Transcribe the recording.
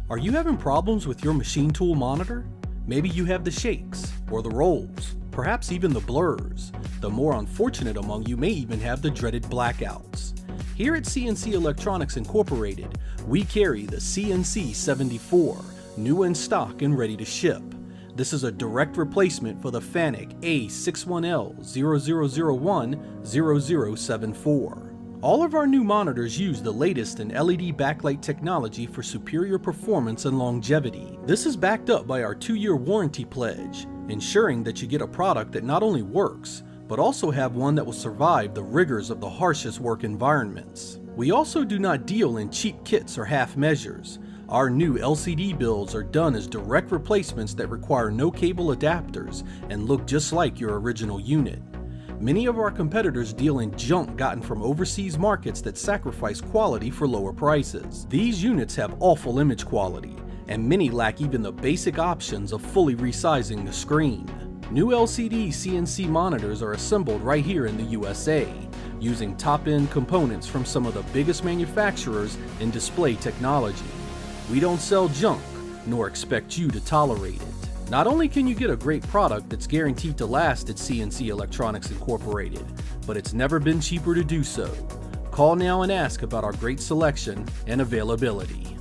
Are you having problems with your machine tool monitor? Maybe you have the shakes, or the rolls, perhaps even the blurs. The more unfortunate among you may even have the dreaded blackouts. Here at CNC Electronics Incorporated, we carry the CNC 74, new in stock and ready to ship. This is a direct replacement for the FANUC A61L-0001-0074. All of our new monitors use the latest in LED backlight technology for superior performance and longevity. This is backed up by our 2-year warranty pledge, ensuring that you get a product that not only works, but also have one that will survive the rigors of the harshest work environments. We also do not deal in cheap kits or half measures. Our new LCD builds are done as direct replacements that require no cable adapters and look just like your original unit. Many of our competitors deal in junk gotten from overseas markets that sacrifice quality for lower prices. These units have awful image quality, and many lack even the basic options of fully resizing the screen. New LCD CNC monitors are assembled right here in the USA, using top-end components from some of the biggest manufacturers in display technology. We don't sell junk, nor expect you to tolerate it. Not only can you get a great product that's guaranteed to last at CNC Electronics Incorporated, but it's never been cheaper to do so. Call now and ask about our great selection and availability.